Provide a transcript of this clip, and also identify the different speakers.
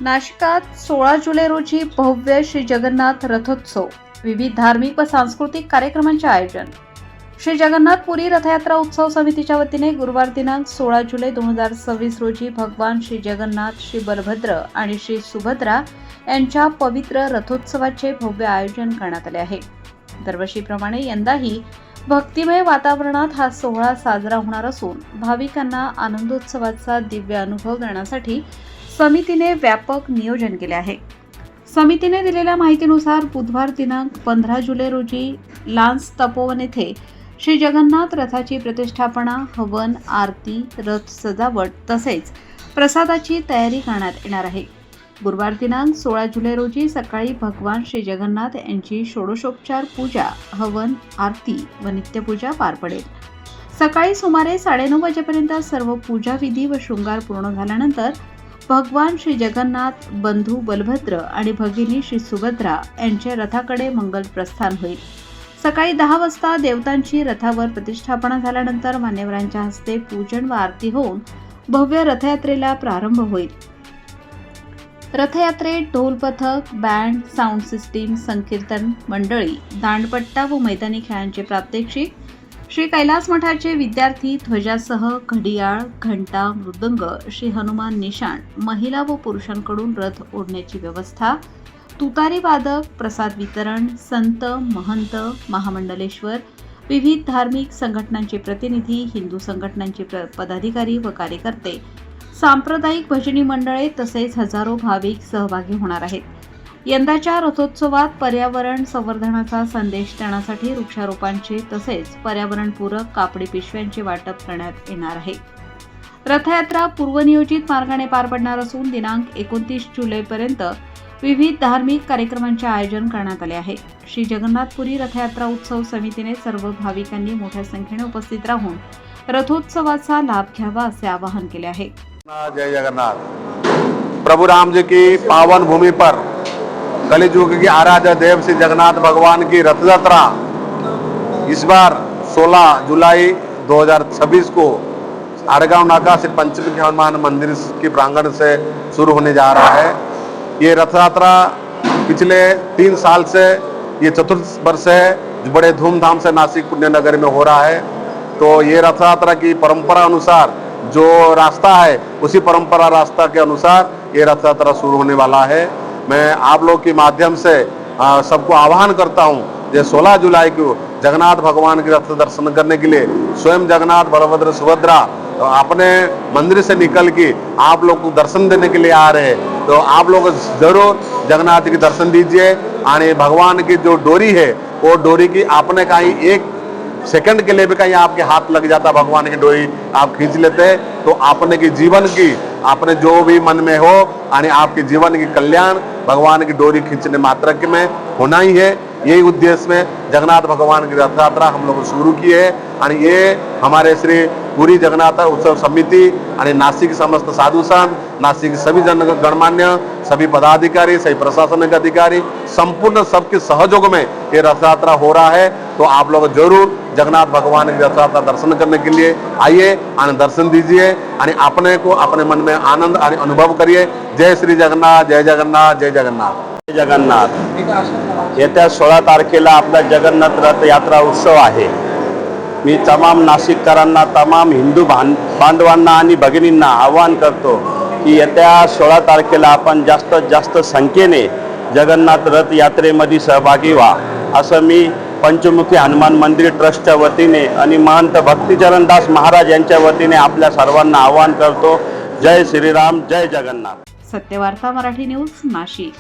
Speaker 1: नाशिकात 16 जुलै रोजी भव्य श्री जगन्नाथ रथोत्सव, विविध धार्मिक व सांस्कृतिक कार्यक्रमांचे आयोजन. श्री जगन्नाथ पुरी रथयात्रा उत्सव समितीच्या वतीने गुरुवार दिनांक 16 जुलै 2026 रोजी भगवान श्री जगन्नाथ, श्री बलभद्र आणि श्री सुभद्रा यांच्या पवित्र रथोत्सवाचे भव्य आयोजन करण्यात आले आहे. दरवर्षीप्रमाणे यंदाही भक्तिमय वातावरणात हा सोहळा साजरा होणार असून भाविकांना आनंदोत्सवाचा दिव्य अनुभव देण्यासाठी समितीने व्यापक नियोजन केले आहे. समितीने दिलेल्या माहितीनुसार बुधवार दिनांक 15 जुलै रोजी लान्स तपोवन येथे श्री जगन्नाथ रथाची प्रतिष्ठापना, हवन, आरती, रथ सजावट तसेच प्रसादाची तयारी करण्यात येणार आहे. गुरुवार दिनांक 16 जुलै रोजी सकाळी भगवान श्री जगन्नाथ यांची षोडशोपचार पूजा, हवन, आरती व नित्यपूजा पार पडेल. सकाळी सुमारे 9:30 वाजेपर्यंत सर्व पूजा विधी व शृंगार पूर्ण झाल्यानंतर भगवान श्री जगन्नाथ, बंधू बलभद्र आणि भगिनी श्री सुभद्रा यांच्या रथाकडे मंगल प्रस्थान होईल. सकाळी 10 वाजता देवतांची रथावर प्रतिष्ठापना झाल्यानंतर मान्यवरांच्या हस्ते पूजन व आरती होऊन भव्य रथयात्रेला प्रारंभ होईल. रथयात्रेत ढोल पथक, बँड, साऊंड सिस्टीम, संकीर्तन मंडळी, दांडपट्टा व मैदानी खेळांचे प्रात्यक्षिक, श्री कैलास मठाचे विद्यार्थी ध्वजासह घडियाळ, घंटा, मृदंग, श्री हनुमान निशाण, महिला व पुरुषांकडून रथ ओढण्याची व्यवस्था, तुतारी वादक, प्रसाद वितरण, संत, महंत, महामंडलेश्वर, विविध धार्मिक संघटनांचे प्रतिनिधी, हिंदू संघटनांचे पदाधिकारी व कार्यकर्ते, सांप्रदायिक भजनी मंडळे तसेच हजारो भाविक सहभागी होणार आहेत. यंदाच्या रथोत्सवात पर्यावरण संवर्धनाचा संदेश देण्यासाठी वृक्षारोपणाचे तसेच पर्यावरणपूरक कापडी पिशव्यांचे वाटप करण्यात येणार आहे. रथयात्रा पूर्वनियोजित मार्गाने पार पडणार असून दिनांक 29 जुलैपर्यंत विविध धार्मिक कार्यक्रमांचे आयोजन करण्यात आले आहे. श्री जगन्नाथपुरी रथयात्रा उत्सव समितीने सर्व भाविकांनी मोठ्या संख्येने उपस्थित राहून रथोत्सवाचा लाभ घ्यावा असे आवाहन केले आहे.
Speaker 2: जय जगन्नाथ. प्रभु राम जी की पावन भूमि पर कलियुग की आराध्य देव श्री जगन्नाथ भगवान की रथ यात्रा इस बार 16 जुलाई 2026 को आड़गांव नाका श्री पंचमुखी हनुमान मंदिर के प्रांगण से शुरू होने जा रहा है. ये रथ यात्रा पिछले 3 साल से ये चतुर्थ वर्ष है, जो बड़े धूमधाम से नासिक पुण्य नगर में हो रहा है. तो ये रथ यात्रा की परंपरा अनुसार जो रास्ता है उसी परंपरा रास्ता के अनुसार ये रथ यात्रा शुरू होने वाला है. मैं आप लोग के माध्यम से सबको आह्वान करता हूँ ये 16 जुलाई को जगन्नाथ भगवान के रथ दर्शन करने के लिए स्वयं जगन्नाथ, बलभद्र, सुभद्रा अपने मंदिर से निकल के आप लोग को दर्शन देने के लिए आ रहे हैं. तो आप लोग जरूर जगन्नाथ के दर्शन दीजिए. और भगवान की जो डोरी है वो डोरी की आपने कहीं 1 सेकंड के लिए भी कहीं आपके हाथ लग जाता, भगवान की डोरी आप खींच लेते तो आपने की जीवन की आपने जो भी मन में हो और आपके जीवन की कल्याण भगवान की डोरी खींचने मात्र के में होना ही है. यही उद्देश्य में जगन्नाथ भगवान की रथ यात्रा हम लोग शुरू की है. और ये हमारे श्री पुरी जगन्नाथ उत्सव समिति और नासिक समस्त साधु संत, नासिक सभी जन गणमान्य, सभी पदाधिकारी, सभी प्रशासनिक अधिकारी, संपूर्ण सबके सहयोग में ये रथ यात्रा हो रहा है. तो आप लोग जरूर जगन्नाथ भगवान की रथ यात्रा दर्शन करने के लिए आइए और दर्शन दीजिए और अपने को अपने मन में आनंद और अनुभव करिए. जय श्री जगन्नाथ, जय जगन्नाथ, जय जगन्नाथ.
Speaker 3: जय जगन्नाथ. येत्या 16 तारखेला आपला जगन्नाथ रथ यात्रा उत्सव आहे. मी तमाम नाशिककरांना, तमाम हिंदू बांधवांना आणि भगिनींना आवाहन करतो की येत्या 16 तारखेला आपण जास्तीत जास्त संख्येने जगन्नाथ रथ यात्रेमध्ये सहभागी व्हा असं मी पंचमुखी हनुमान मंदिर ट्रस्टच्या वतीने आणि महंत भक्तिचरणदास महाराज यांच्या वतीने आपल्या सर्वांना आवाहन करतो. जय श्रीराम, जय जगन्नाथ.
Speaker 1: सत्यवार्ता मराठी न्यूज, नाशिक.